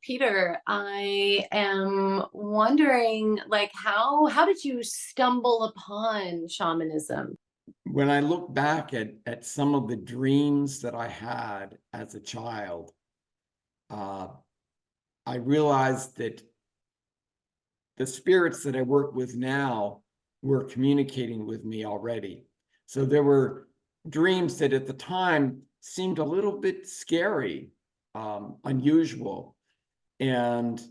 Peter, I am wondering, how did you stumble upon shamanism? When I look back at some of the dreams that I had as a child, uh, I realized that the spirits that I work with now were communicating with me already. So there were dreams that at the time seemed a little bit scary, unusual. And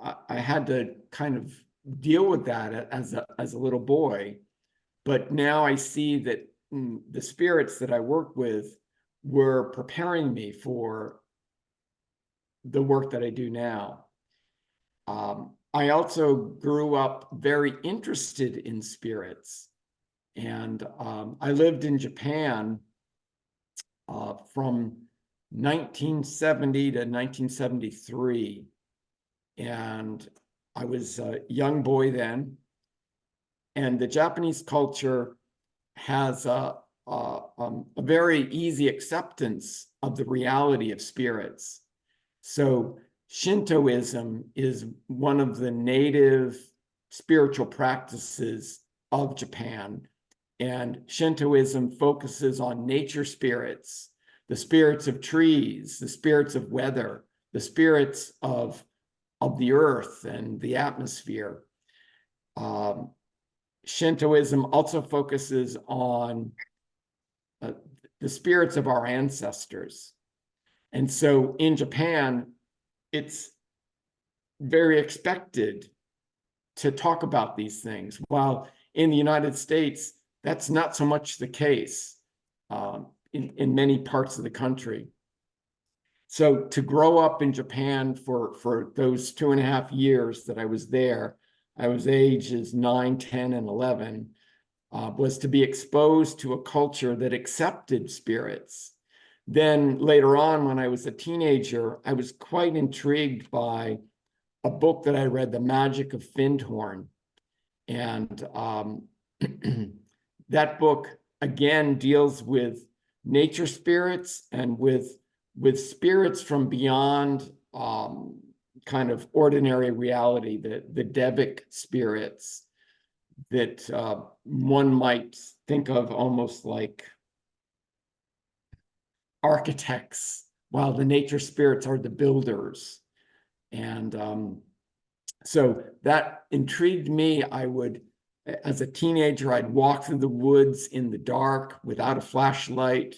I had to kind of deal with that as a little boy. But now I see that the spirits that I work with were preparing me for the work that I do now. I also grew up very interested in spirits. And I lived in Japan from 1970 to 1973. And I was a young boy then. And the Japanese culture has a very easy acceptance of the reality of spirits. So Shintoism is one of the native spiritual practices of Japan. And Shintoism focuses on nature spirits, the spirits of trees, the spirits of weather, the spirits of the earth and the atmosphere. Shintoism also focuses on the spirits of our ancestors. And so in Japan, it's very expected to talk about these things, while in the United States, that's not so much the case in many parts of the country. So to grow up in Japan for those 2.5 years that I was there, I was ages 9, 10, and 11, was to be exposed to a culture that accepted spirits. Then later on, when I was a teenager, I was quite intrigued by a book that I read, The Magic of Findhorn. And that book, again, deals with nature spirits and with spirits from beyond kind of ordinary reality, the Devic spirits that one might think of almost like architects, while the nature spirits are the builders. And so that intrigued me. As a teenager, I'd walk through the woods in the dark without a flashlight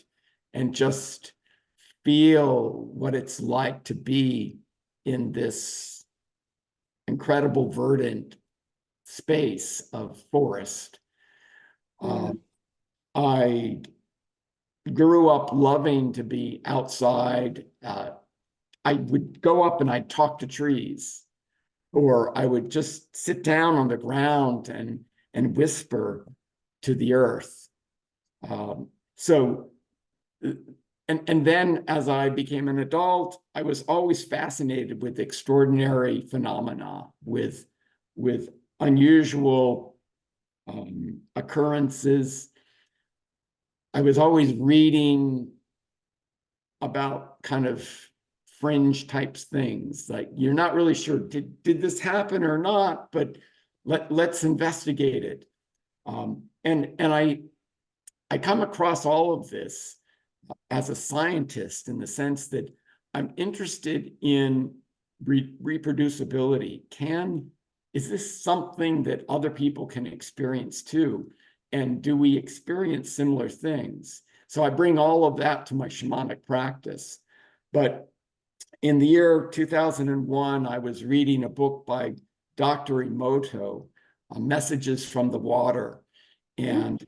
and just feel what it's like to be in this incredible verdant space of forest. I grew up loving to be outside. I would go up and I'd talk to trees, or I would just sit down on the ground and whisper to the earth. And then as I became an adult, I was always fascinated with extraordinary phenomena, with unusual occurrences. I was always reading about kind of fringe types things, like you're not really sure, did this happen or not, but let's investigate it. And I come across all of this as a scientist, in the sense that I'm interested in reproducibility. Is this something that other people can experience too? And do we experience similar things? So I bring all of that to my shamanic practice. But in the year 2001, I was reading a book by Dr. Emoto, Messages from the Water. And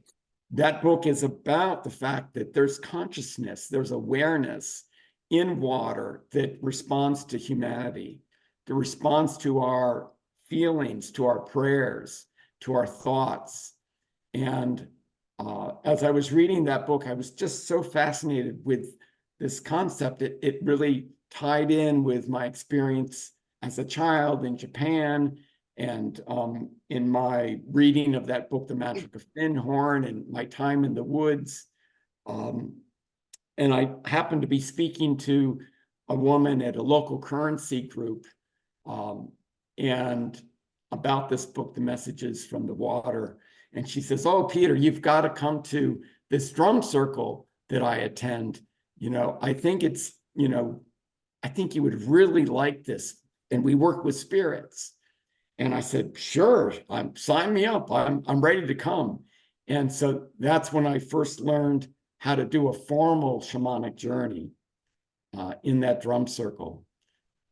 that book is about the fact that there's consciousness, there's awareness in water that responds to humanity, that responds to our feelings, to our prayers, to our thoughts. And as I was reading that book, I was just so fascinated with this concept. It really tied in with my experience as a child in Japan, and in my reading of that book, The Magic of Findhorn, and my time in the woods. And I happened to be speaking to a woman at a local currency group, and about this book, The Messages from the Water. And she says, "Oh, Peter, you've got to come to this drum circle that I attend. I think I think you would really like this. And we work with spirits." And I said, "Sure, sign me up. I'm ready to come." And so that's when I first learned how to do a formal shamanic journey in that drum circle.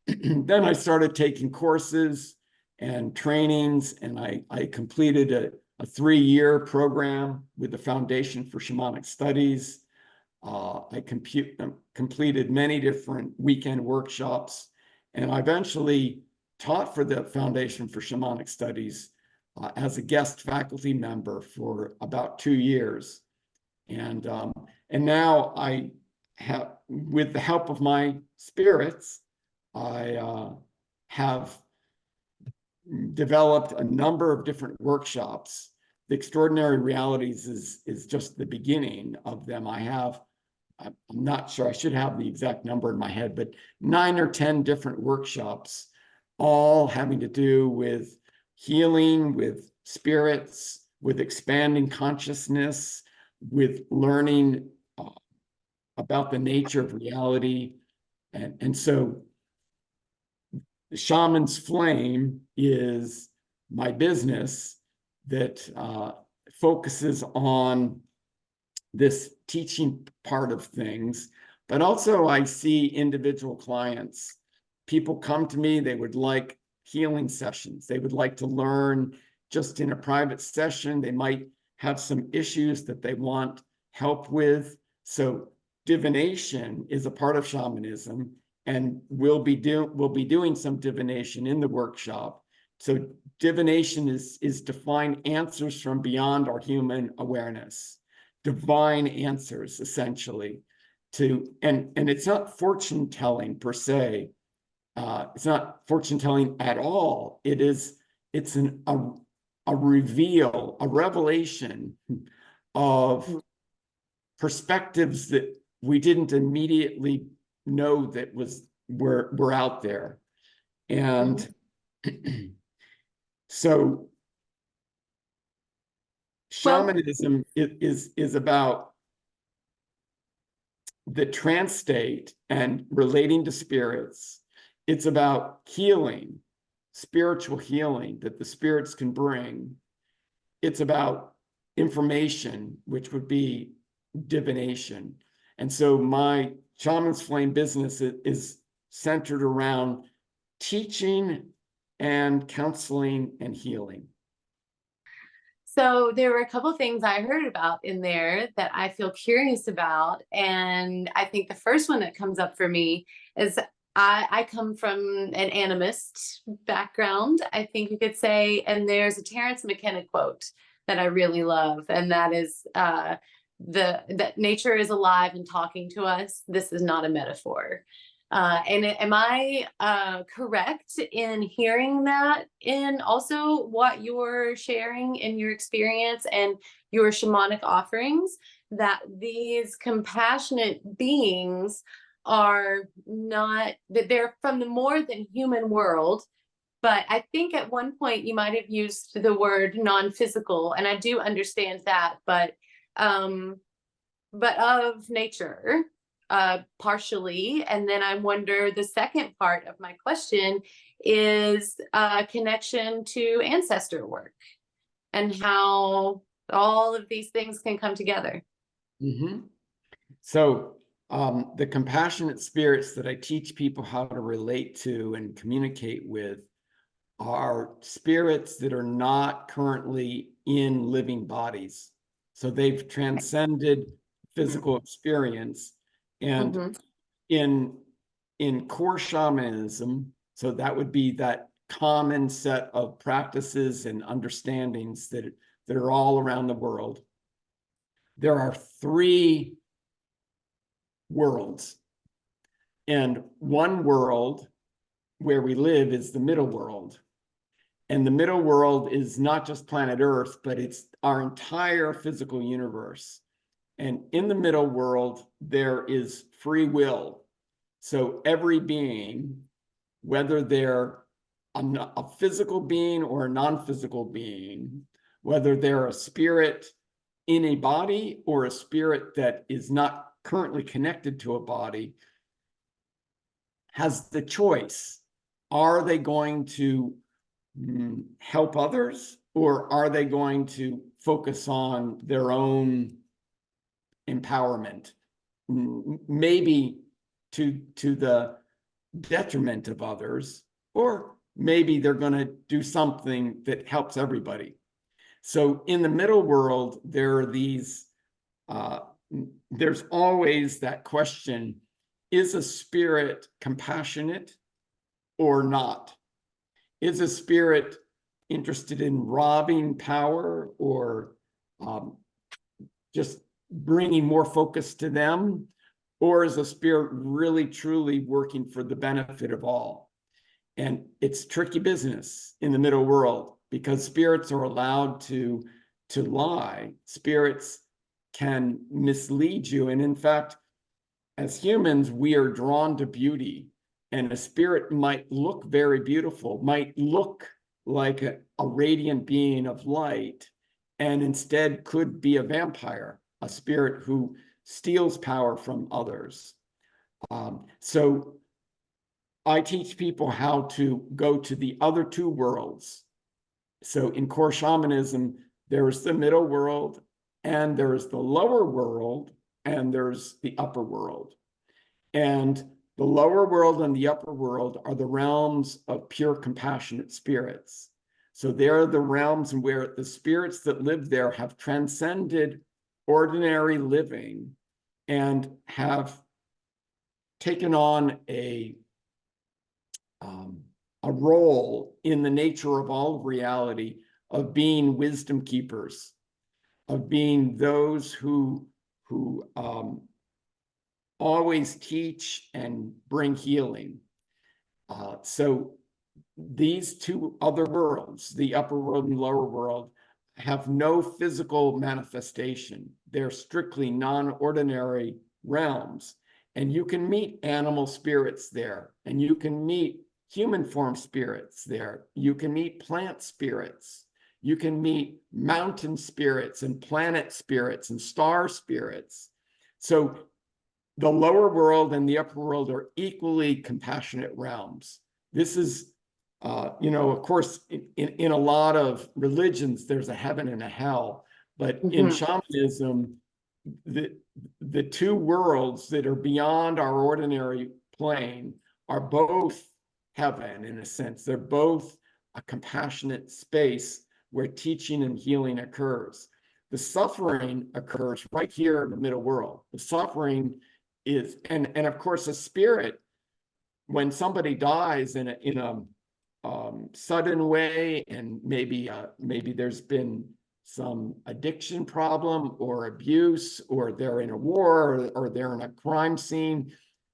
Then I started taking courses and trainings, and I completed a 3-year program with the Foundation for Shamanic Studies. I completed many different weekend workshops, and I eventually taught for the Foundation for Shamanic Studies as a guest faculty member for about 2 years. And now I have, with the help of my spirits, I have developed a number of different workshops. The Extraordinary Realities is just the beginning of them. I'm not sure, I should have the exact number in my head, but 9 or 10 different workshops, all having to do with healing, with spirits, with expanding consciousness, with learning about the nature of reality. And so the Shaman's Flame is my business that focuses on this teaching part of things, but also I see individual clients. People come to me, they would like healing sessions. They would like to learn just in a private session. They might have some issues that they want help with. So divination is a part of shamanism, and we'll be doing some divination in the workshop. So divination is to find answers from beyond our human awareness, divine answers, essentially. And it's not fortune telling per se. It's not fortune telling at all. It's a reveal, a revelation of perspectives that we didn't immediately know that were out there. And so shamanism is about the trance state and relating to spirits. It's about healing, spiritual healing that the spirits can bring. It's about information, which would be divination. And so my Shaman's Flame business is centered around teaching and counseling and healing. So there were a couple of things I heard about in there that I feel curious about. And I think the first one that comes up for me is I come from an animist background, I think you could say, and there's a Terence McKenna quote that I really love, and that is that nature is alive and talking to us. This is not a metaphor. And am I correct in hearing that, in also what you're sharing in your experience and your shamanic offerings, that these compassionate beings are not, that they're from the more than human world? But I think at one point you might have used the word non-physical, and I do understand that, but of nature, partially. And then I wonder, the second part of my question is a connection to ancestor work and how all of these things can come together. So the compassionate spirits that I teach people how to relate to and communicate with are spirits that are not currently in living bodies. So they've transcended physical experience. And in core shamanism, so that would be that common set of practices and understandings that are all around the world. There are 3 worlds. And one world where we live is the middle world. And the middle world is not just planet Earth, but it's our entire physical universe. And in the middle world, there is free will. So every being, whether they're a physical being or a non-physical being, whether they're a spirit in a body or a spirit that is not currently connected to a body, has the choice. Are they going to help others, or are they going to focus on their own empowerment, maybe to the detriment of others, or maybe they're going to do something that helps everybody? So in the middle world, there are these, there's always that question, is a spirit compassionate or not? Is a spirit interested in robbing power or just bringing more focus to them? Or is a spirit really, truly working for the benefit of all? And it's tricky business in the middle world, because spirits are allowed to lie. Spirits can mislead you. And in fact, as humans, we are drawn to beauty. And a spirit might look very beautiful, might look like a radiant being of light, and instead could be a vampire, a spirit who steals power from others. So I teach people how to go to the other two worlds. So in core shamanism, there's the middle world, and there's the lower world, and there's the upper world. And the lower world and the upper world are the realms of pure compassionate spirits. So they're the realms where the spirits that live there have transcended ordinary living and have taken on a role in the nature of all of reality, of being wisdom keepers, of being those who always teach and bring healing. So these two other worlds, the upper world and lower world, have no physical manifestation. They're strictly non-ordinary realms. And you can meet animal spirits there, and you can meet human form spirits there. You can meet plant spirits. You can meet mountain spirits and planet spirits and star spirits. So the lower world and the upper world are equally compassionate realms. This is, of course, in a lot of religions, there's a heaven and a hell. But in shamanism, the two worlds that are beyond our ordinary plane are both heaven, in a sense. They're both a compassionate space where teaching and healing occurs. The suffering occurs right here in the middle world. The suffering is, and of course, a spirit, when somebody dies in a sudden way, and maybe there's been some addiction problem or abuse, or they're in a war, or they're in a crime scene,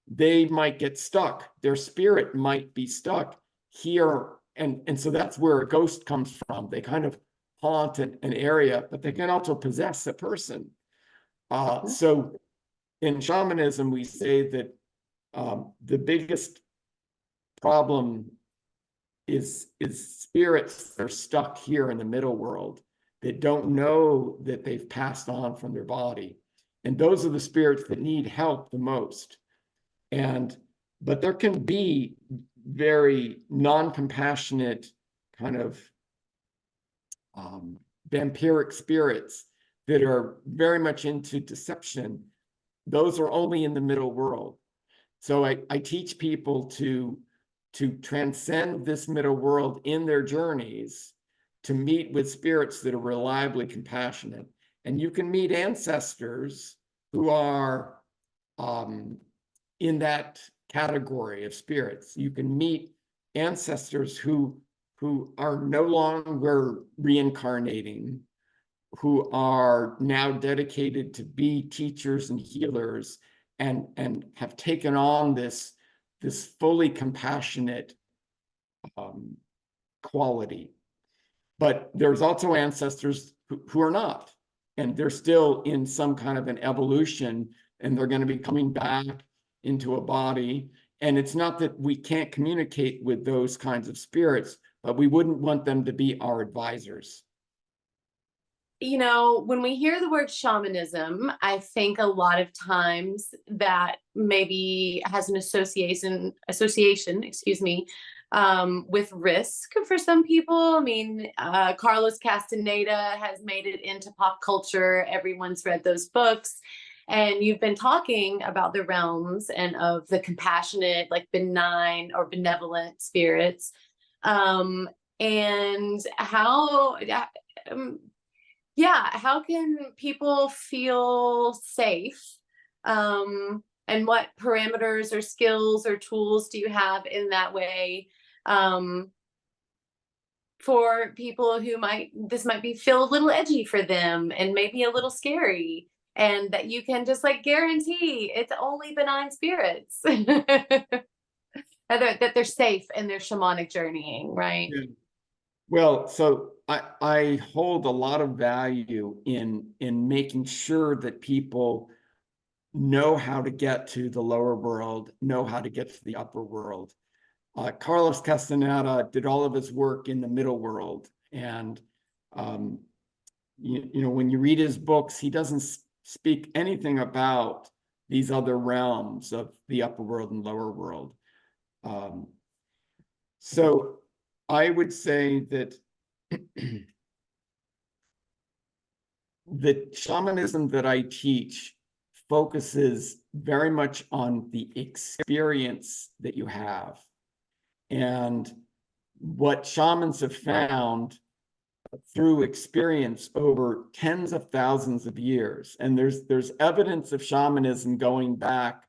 they might get stuck. Their spirit might be stuck here. And so that's where a ghost comes from. They kind of haunt an area, but they can also possess a person. So in shamanism, we say that the biggest problem is spirits that are stuck here in the middle world that don't know that they've passed on from their body. And those are the spirits that need help the most. But there can be very non-compassionate kind of vampiric spirits that are very much into deception. Those are only in the middle world. So I teach people to transcend this middle world in their journeys, to meet with spirits that are reliably compassionate. And you can meet ancestors who are in that category of spirits. You can meet ancestors who are no longer reincarnating, who are now dedicated to be teachers and healers, and have taken on this fully compassionate quality. But there's also ancestors who are not, and they're still in some kind of an evolution, and they're going to be coming back into a body, And it's not that we can't communicate with those kinds of spirits, but we wouldn't want them to be our advisors. You know, when we hear the word shamanism, I think a lot of times that maybe has an association, excuse me, with risk for some people. I mean, Carlos Castaneda has made it into pop culture. Everyone's read those books. And you've been talking about the realms and of the compassionate, like benign or benevolent spirits. And how, yeah, how can people feel safe? And what parameters or skills or tools do you have in that way? For people who this might be feel a little edgy for them and maybe a little scary, and that you can just like guarantee it's only benign spirits. That they're safe in their shamanic journeying, right? Yeah. Well, so I hold a lot of value in making sure that people know how to get to the lower world, know how to get to the upper world. Carlos Castaneda did all of his work in the middle world. And, you know, when you read his books, he doesn't speak anything about these other realms of the upper world and lower world. So I would say that the shamanism that I teach focuses very much on the experience that you have. And what shamans have found through experience over tens of thousands of years, and there's evidence of shamanism going back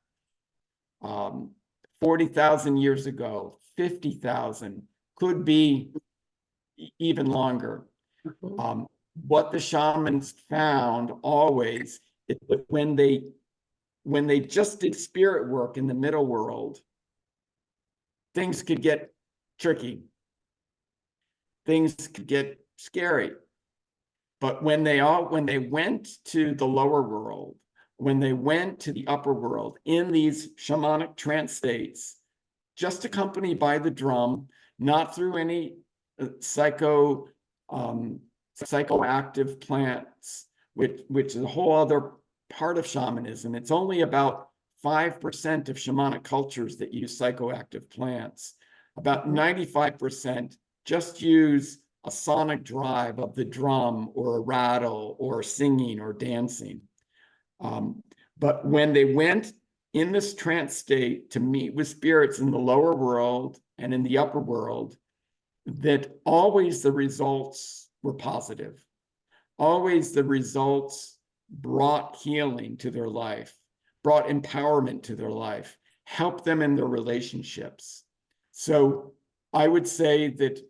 40,000 years ago, 50,000, could be even longer. What the shamans found always is that when they just did spirit work in the middle world, things could get tricky. Things could get scary. But when they went to the lower world, when they went to the upper world in these shamanic trance states, just accompanied by the drum, not through any psychoactive plants, which is a whole other part of shamanism. It's only about 5% of shamanic cultures that use psychoactive plants. About 95% just use a sonic drive of the drum or a rattle or singing or dancing. But when they went in this trance state to meet with spirits in the lower world and in the upper world, that always the results were positive. Always the results brought healing to their life, brought empowerment to their life, helped them in their relationships. So I would say that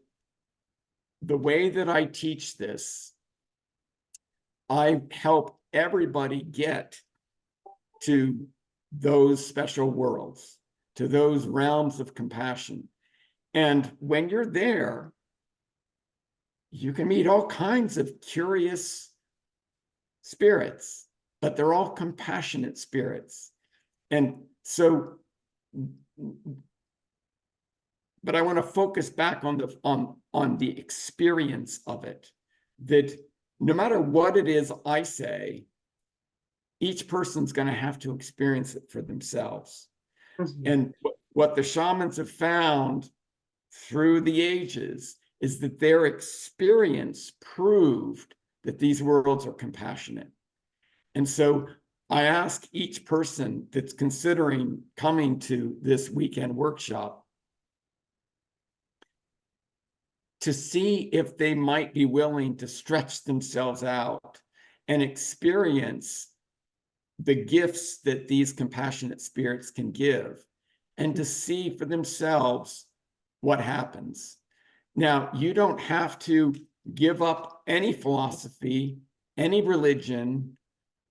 the way that I teach this, I help everybody get to those special worlds, to those realms of compassion. And when you're there, you can meet all kinds of curious spirits, but they're all compassionate spirits. And so, but I want to focus back on the experience of it, that no matter what it is I say, each person's going to have to experience it for themselves. Mm-hmm. And what the shamans have found through the ages is that their experience proved that these worlds are compassionate. And so I ask each person that's considering coming to this weekend workshop to see if they might be willing to stretch themselves out and experience the gifts that these compassionate spirits can give, and to see for themselves what happens. Now, you don't have to give up any philosophy, any religion.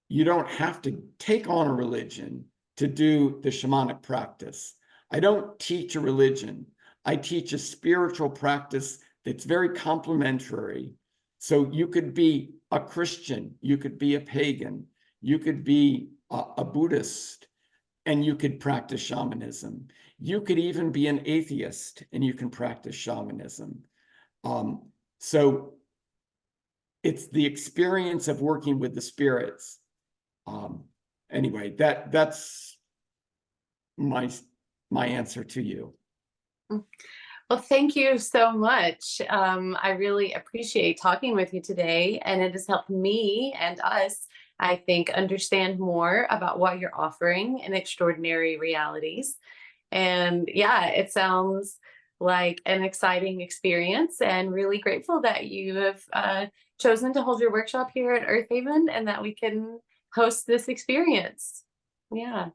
You don't have to take on a religion to do the shamanic practice. I don't teach a religion. I teach a spiritual practice that's very complementary. So you could be a Christian, you could be a pagan, you could be a Buddhist, and you could practice shamanism. You could even be an atheist and you can practice shamanism. So it's the experience of working with the spirits. Anyway, that's my answer to you. Well, thank you so much. I really appreciate talking with you today, and it has helped me and us, I think, understand more about what you're offering in Extraordinary Realities. And yeah, it sounds like an exciting experience, and really grateful that you have chosen to hold your workshop here at Earthaven and that we can host this experience. Yeah.